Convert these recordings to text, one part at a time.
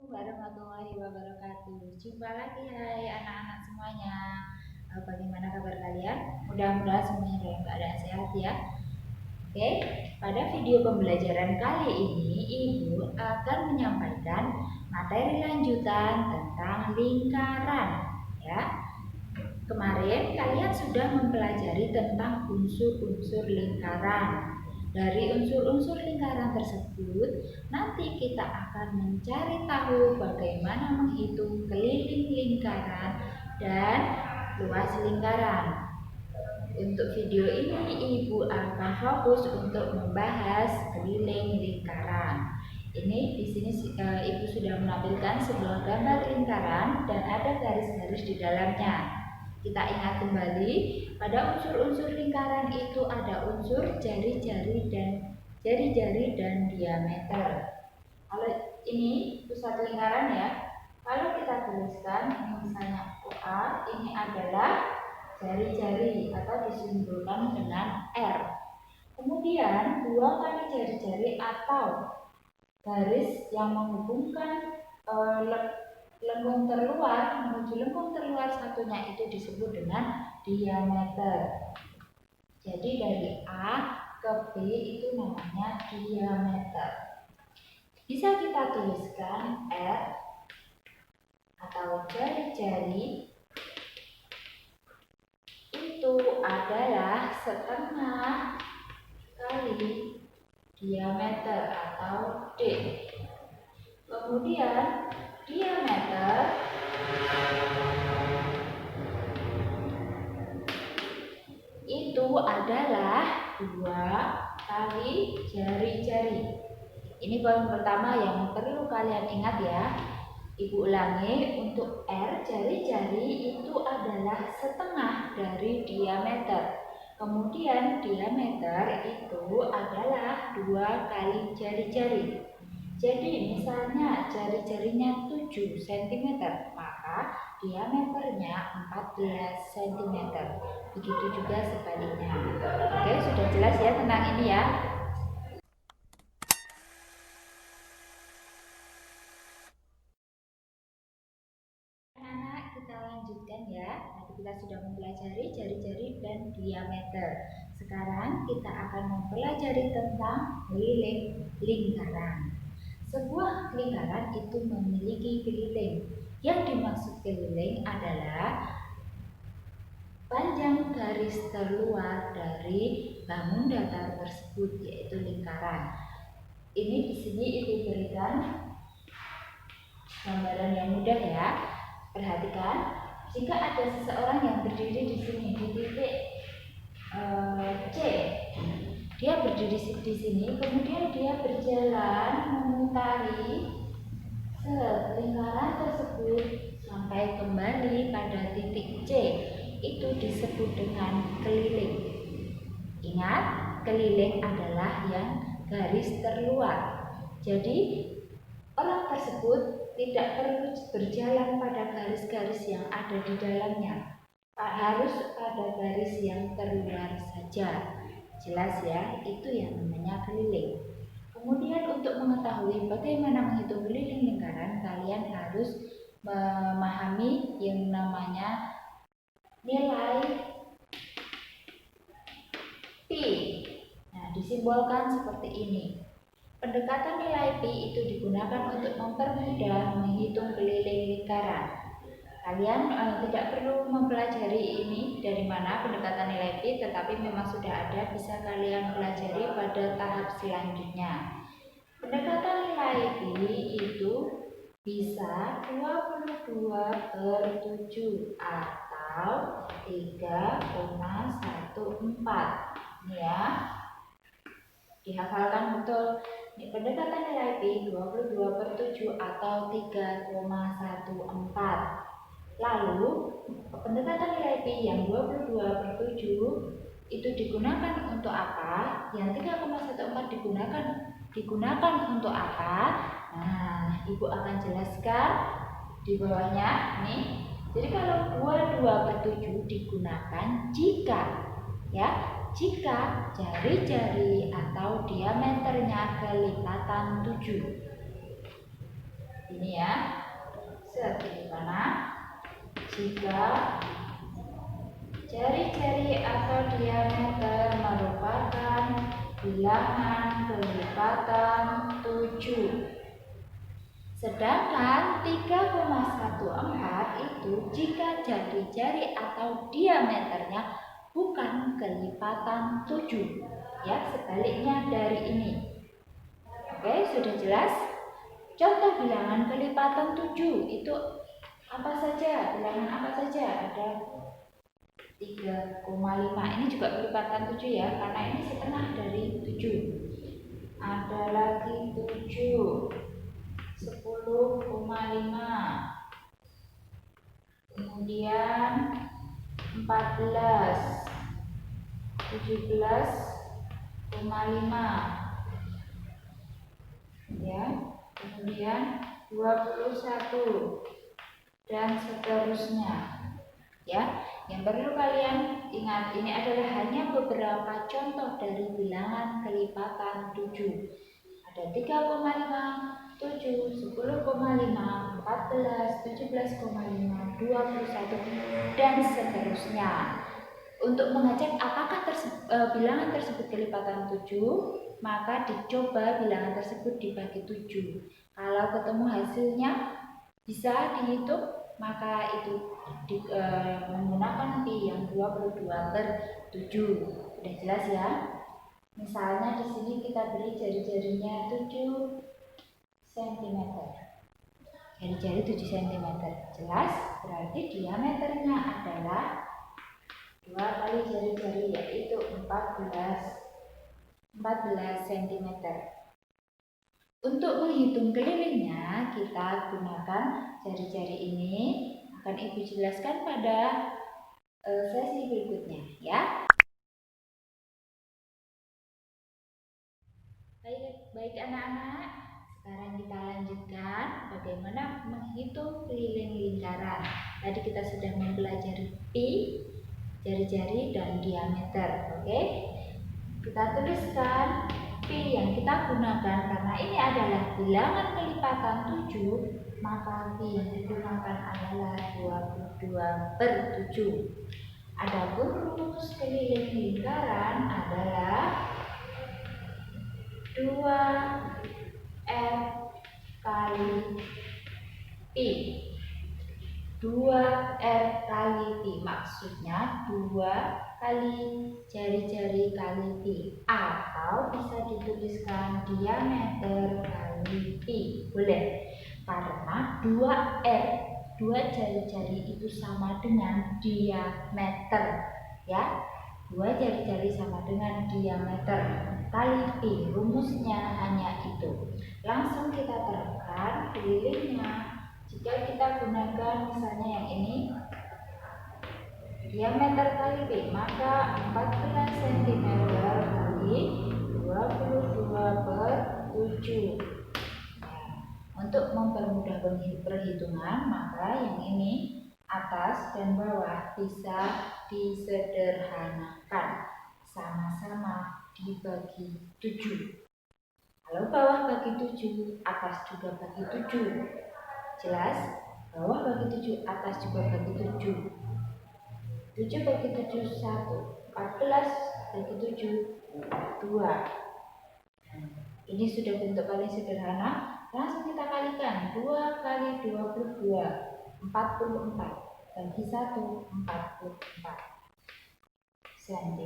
Warahmatullahi wabarakatuh. Jumpa lagi hai anak-anak semuanya. Bagaimana kabar kalian? Mudah-mudahan semuanya dalam keadaan sehat ya. Oke, pada video pembelajaran kali ini Ibu akan menyampaikan materi lanjutan tentang lingkaran ya. Kemarin kalian sudah mempelajari tentang unsur-unsur lingkaran. Dari unsur-unsur lingkaran tersebut, nanti kita akan mencari tahu bagaimana menghitung keliling lingkaran dan luas lingkaran. Untuk video ini, Ibu akan fokus untuk membahas keliling lingkaran. Ini di sini Ibu sudah menampilkan sebuah gambar lingkaran dan ada garis-garis di dalamnya. Kita ingat kembali, pada unsur-unsur lingkaran itu ada unsur jari-jari dan diameter. Kalau ini pusat lingkaran ya, kalau kita tuliskan ini misalnya OA, ini adalah jari-jari atau disimbolkan dengan R. Kemudian dua kali jari-jari atau garis yang menghubungkan lengkung terluar menuju lengkung terluar satunya itu disebut dengan diameter. Jadi dari A ke B itu namanya diameter. Bisa kita tuliskan R atau jari-jari itu adalah setengah kali diameter atau D. Kemudian diameter itu adalah 2 kali jari-jari. Ini poin pertama yang perlu kalian ingat ya. Ibu ulangi, untuk R jari-jari itu adalah setengah dari diameter. Kemudian diameter itu adalah 2 kali jari-jari. Jadi misalnya jari-jarinya 7 cm, maka diameternya 14 cm. Begitu juga sebaliknya. Oke, sudah jelas ya tentang ini ya. Kita lanjutkan ya. Tadi kita sudah mempelajari jari-jari dan diameter. Sekarang kita akan mempelajari tentang keliling lingkaran. Sebuah lingkaran itu memiliki keliling. Yang dimaksud keliling adalah panjang garis terluar dari bangun datar tersebut, yaitu lingkaran. Ini di sini Ibu berikan gambaran yang mudah ya. Perhatikan, jika ada seseorang yang berdiri di sini di titik C, dia berdiri di sini, kemudian dia berjalan memutari lingkaran tersebut sampai kembali pada titik C, itu disebut dengan keliling. Ingat, keliling adalah yang garis terluar. Jadi orang tersebut tidak perlu berjalan pada garis-garis yang ada di dalamnya, harus pada garis yang terluar saja. Jelas ya, itu yang namanya keliling. Kemudian untuk mengetahui bagaimana menghitung keliling lingkaran, kalian harus memahami yang namanya nilai pi. Nah, disimbolkan seperti ini. Pendekatan nilai pi itu digunakan untuk mempermudah menghitung keliling lingkaran. Kalian tidak perlu mempelajari ini dari mana pendekatan nilai pi, tetapi memang sudah ada, bisa kalian pelajari pada tahap selanjutnya. Pendekatan nilai pi itu bisa 22/7 atau 3,14. Ini ya, dihafalkan betul. Ini pendekatan nilai pi 22/7 atau 3,14. Lalu pendekatan nilai pi yang 22/7 itu digunakan untuk apa? Yang 3,14 digunakan untuk apa? Nah, Ibu akan jelaskan di bawahnya nih. Jadi kalau 22/7 digunakan jika jari-jari atau diameternya kelipatan 7. Ini ya, seperti mana? Jika jari-jari atau diameter merupakan bilangan kelipatan 7. Sedangkan 3,14 itu jika jari-jari atau diameternya bukan kelipatan 7. Ya, sebaliknya dari ini. Oke, sudah jelas? Contoh bilangan kelipatan 7 itu apa saja? Bilangan apa saja? Ada 3,5. Ini juga kelipatan 7 ya, karena ini setengah dari 7. Ada lagi 7, 10,5. Kemudian 14, 17,5. Ya, kemudian 21 dan seterusnya. Ya, yang perlu kalian ingat, ini adalah hanya beberapa contoh dari bilangan kelipatan 7. Ada 3,5, 7, 10,5, 14, 17,5, 21 dan seterusnya. Untuk mengecek apakah bilangan tersebut kelipatan 7, maka dicoba bilangan tersebut dibagi 7. Kalau ketemu hasilnya bisa dihitung, maka itu menggunakan pi yang 22/7. Sudah jelas ya? Misalnya di sini kita beri jari-jarinya 7 cm. Jari-jari 7 cm. Jelas? Berarti diameternya adalah 2 kali jari-jari, yaitu 14 cm. Untuk menghitung kelilingnya, kita gunakan jari-jari ini. Akan Ibu jelaskan pada sesi berikutnya ya. Baik anak-anak, sekarang kita lanjutkan bagaimana menghitung keliling lingkaran. Tadi kita sudah mempelajari pi, jari-jari dan diameter. Oke, kita tuliskan pi yang kita gunakan karena ini adalah bilangan kelipatan 7, maka pi yang digunakan adalah 22/7. Adapun rumus keliling lingkaran adalah 2R kali pi. 2R kali pi maksudnya 2 kali jari-jari kali pi, atau bisa dituliskan diameter kali pi. Boleh, karena 2R, 2 jari-jari itu sama dengan diameter ya. 2 jari-jari sama dengan diameter kali pi. Rumusnya hanya itu. Langsung kita terapkan kelilingnya. Jika kita gunakan misalnya yang ini, diameter kali pi, maka 14 cm kali 22/7. Untuk mempermudah perhitungan, maka yang ini atas dan bawah bisa disederhanakan, sama-sama dibagi 7. Kalau bawah bagi 7, atas juga bagi 7. Jelas? Bawah bagi 7, atas juga bagi 7. 7 bagi 7 1, 14 bagi 7 2. Ini sudah bentuk paling sederhana. Langsung kita kalikan 2 kali 22, 44 bagi 1, 44 cm.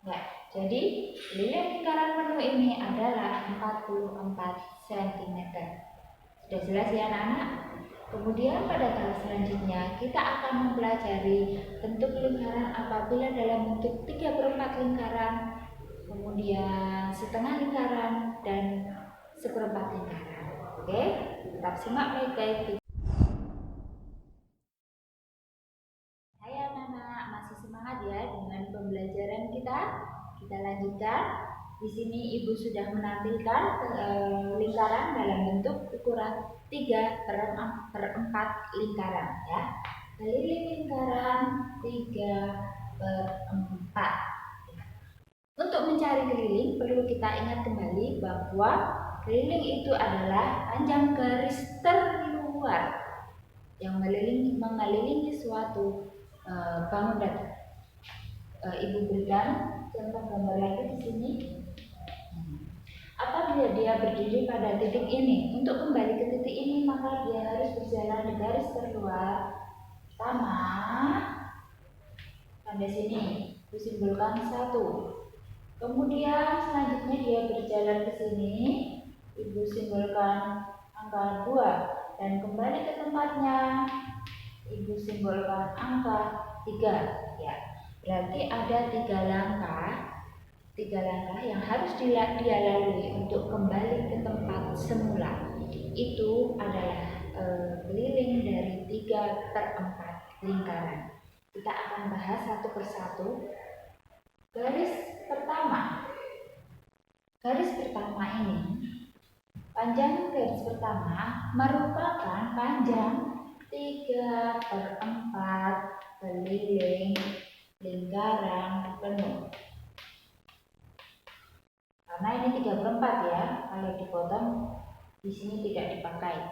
Ya, jadi keliling lingkaran penuh ini adalah 44 cm. Sudah jelas ya anak-anak? Kemudian pada tahap selanjutnya kita akan mempelajari bentuk lingkaran apabila dalam bentuk 3/4 lingkaran, kemudian setengah lingkaran dan 1/4 lingkaran. Oke, tetap simak baik-baik. Hai anak-anak, masih semangat ya dengan pembelajaran kita? Kita lanjutkan. Di sini Ibu sudah menampilkan lingkaran dalam bentuk ukuran 3/4 lingkaran ya. Keliling lingkaran 3/4. Untuk mencari keliling perlu kita ingat kembali bahwa Keliling itu adalah panjang garis terluar yang mengelilingi suatu bangunan. Ibu berikan contoh gambar lagi di sini. Apabila dia berdiri pada titik ini, untuk kembali ke titik ini maka dia harus berjalan di garis terluar. Pertama, pada sini disimbolkan 1. Kemudian selanjutnya dia berjalan ke sini, ibu simbolkan angka 2, dan kembali ke tempatnya, ibu simbolkan angka 3. Ya, berarti ada 3 langkah yang harus dia lalui untuk kembali ke tempat semula. Itu adalah keliling dari 3/4 lingkaran. Kita akan bahas satu persatu. Garis pertama ini, panjang garis pertama merupakan panjang 3/4 keliling lingkaran penuh. Karena ini 3/4 ya, kalau dipotong di sini tidak dipakai.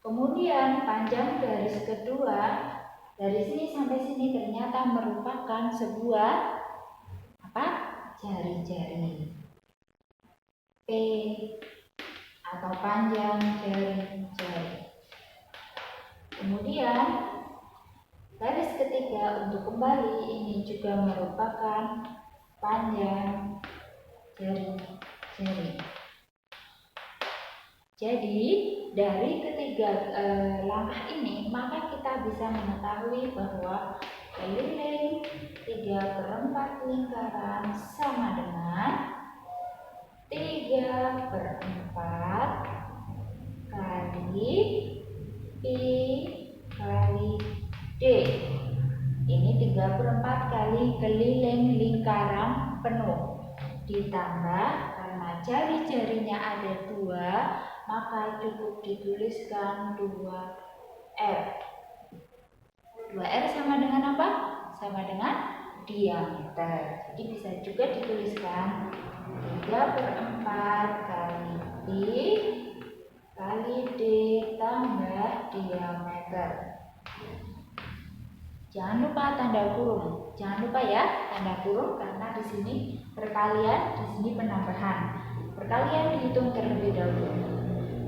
Kemudian panjang garis kedua dari sini sampai sini ternyata merupakan sebuah jari-jari P atau panjang jari-jari. Kemudian garis ketiga untuk kembali ini juga merupakan panjang jari-jari. Jadi dari ketiga langkah ini maka kita bisa mengetahui bahwa keliling 3/4 lingkaran sama dengan 3/4 kali I kali D. Ini 3/4 kali keliling lingkaran penuh. Ditambah karena jari-jarinya ada 2, maka cukup dituliskan 2R. 2R sama dengan apa? Sama dengan diameter. Jadi bisa juga dituliskan 3/4 kali I kali D tambah diameter. Jangan lupa tanda kurung. Jangan lupa ya tanda kurung karena di sini perkalian, di sini penambahan. Perkalian dihitung terlebih dahulu.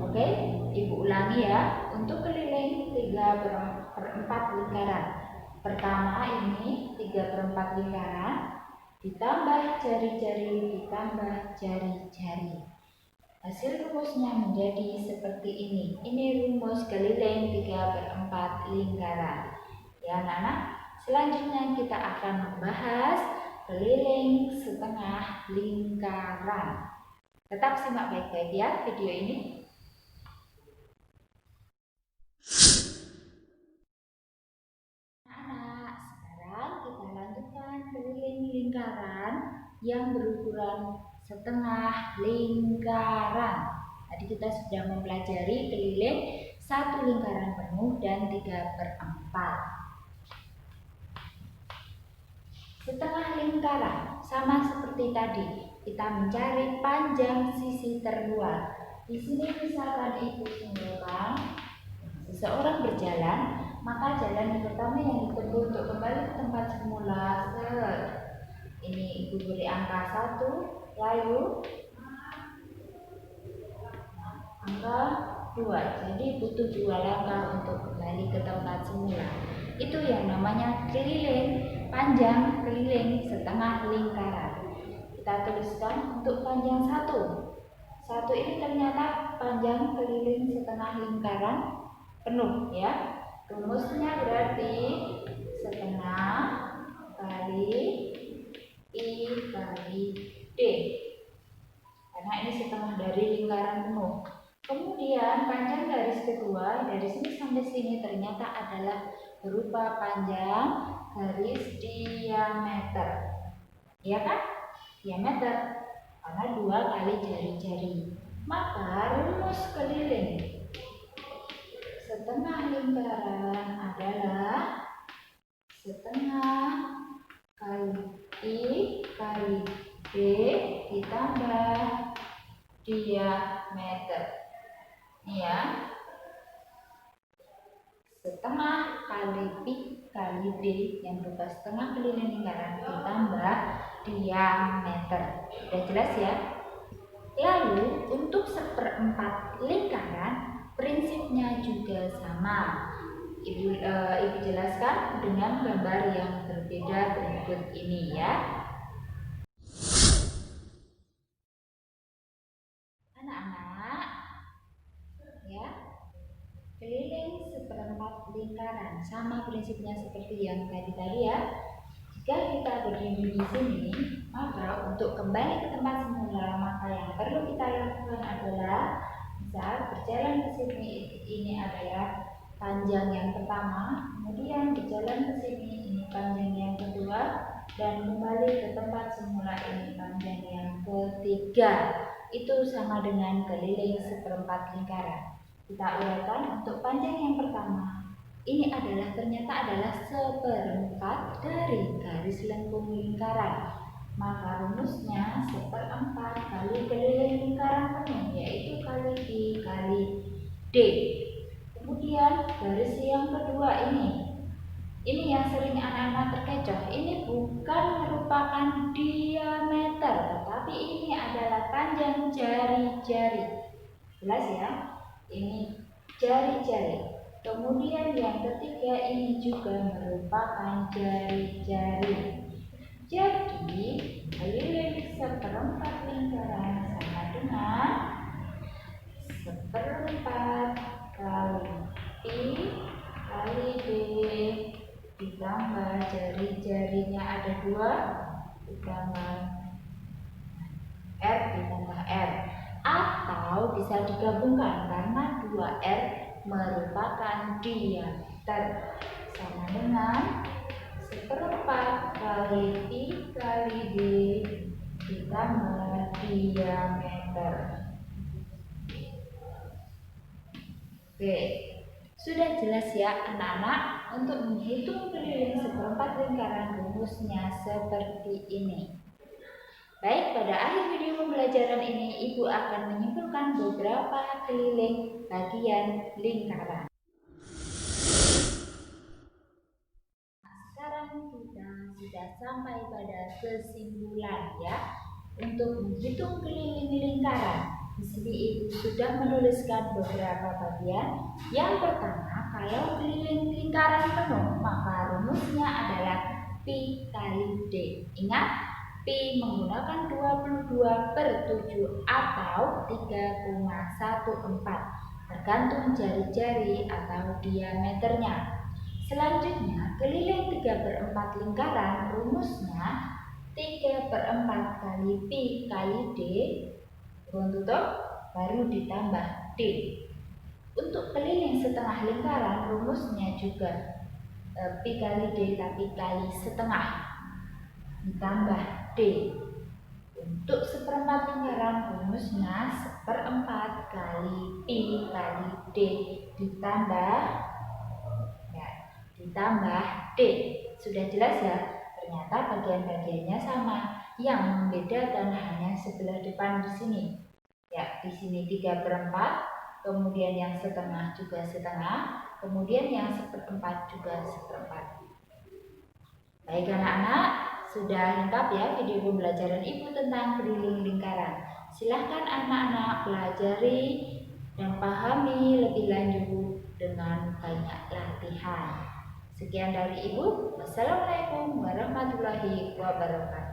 Oke, ibu ulangi ya. Untuk keliling 3/4 lingkaran. Pertama ini 3/4 lingkaran ditambah jari-jari ditambah jari-jari. Hasil rumusnya menjadi seperti ini. Ini rumus keliling 3/4 lingkaran. Ya anak-anak, selanjutnya kita akan membahas keliling setengah lingkaran. Tetap simak baik-baik ya video ini. Anak-anak, sekarang kita lanjutkan keliling lingkaran yang berukuran setengah lingkaran. Tadi kita sudah mempelajari keliling 1 lingkaran penuh dan 3/4. Setengah lingkaran sama seperti tadi, kita mencari panjang sisi terluar. Di sini misalkan ibu simbolkan seseorang berjalan, maka jalan yang pertama yang ditempuh untuk kembali ke tempat semula. Ini ibu beri angka 1, lalu angka 2. Jadi butuh 2 langkah untuk kembali ke tempat semula. Itu yang namanya keliling panjang keliling setengah lingkaran. Kita tuliskan untuk panjang 1. 1 ini ternyata panjang keliling setengah lingkaran penuh ya. Rumusnya berarti setengah kali I kali D. Karena ini setengah dari lingkaran penuh. Kemudian panjang garis kedua dari sini sampai sini ternyata adalah berupa panjang garis diameter. Ya kan? Diameter. Karena 2 kali jari-jari. Maka rumus keliling setengah lingkaran adalah setengah kali I kali D ditambah diameter. Ini ya, setengah kali pi kali d yang berupa setengah keliling lingkaran ditambah diameter. Sudah jelas ya? Lalu untuk seperempat lingkaran prinsipnya juga sama. Ibu jelaskan dengan gambar yang berbeda berikut ini ya. Anak-anak, ya, keliling seperempat lingkaran sama prinsipnya seperti yang tadi ya. Jika kita berdiri di sini, maka untuk kembali ke tempat semula, maka yang perlu kita lakukan adalah misal berjalan ke sini, ini adalah panjang yang pertama, kemudian berjalan ke sini, ini panjang yang kedua, dan kembali ke tempat semula, ini panjang yang ketiga. Itu sama dengan keliling seperempat lingkaran. Kita uraikan untuk panjang yang pertama. Ini ternyata adalah seperempat dari garis lengkung lingkaran. Maka rumusnya seperempat kali keliling lingkaran penuh, yaitu kali pi kali d. Kemudian garis yang kedua ini yang sering anak-anak terkecoh. Ini bukan merupakan diameter, tetapi ini adalah panjang jari-jari. Jelas ya? Ini jari-jari. Kemudian yang ketiga ini juga merupakan jari-jari. Jadi keliling seperempat lingkaran sama dengan seperempat kali pi kali d ditambah jari-jarinya ada 2 ditambah r ditambah r, atau bisa digabungkan karena 2r merupakan diameter, sama dengan seperempat kali pi kali d ditambah diameter. Oke, sudah jelas ya anak-anak? Untuk menghitung keliling seperempat lingkaran rumusnya seperti ini. Baik, pada akhir video pembelajaran ini, Ibu akan menyimpulkan beberapa keliling bagian lingkaran. Sekarang kita sudah sampai pada kesimpulan ya. Untuk menghitung keliling lingkaran, di sini Ibu sudah menuliskan beberapa bagian. Yang pertama, kalau keliling lingkaran penuh, maka rumusnya adalah pi kali d. Ingat, pi menggunakan 22/7 atau 3,14 tergantung jari-jari atau diameternya. Selanjutnya, keliling 3/4 lingkaran rumusnya 3/4 kali pi kali d kurung tutup baru ditambah d. Untuk keliling setengah lingkaran rumusnya juga pi kali d tapi kali setengah ditambah d. Untuk seperempat lingkaran rumusnya seperempat kali pi kali d ditambah d. Sudah jelas ya? Ternyata bagian-bagiannya sama. Yang membedakan hanya sebelah depan di sini. Ya, di sini 3/4, kemudian yang setengah juga setengah, kemudian yang seperempat juga seperempat. Baik anak-anak, sudah lengkap ya video pembelajaran Ibu tentang keliling lingkaran. Silahkan anak-anak pelajari dan pahami lebih lanjut dengan banyak latihan. Sekian dari Ibu. Wassalamualaikum warahmatullahi wabarakatuh.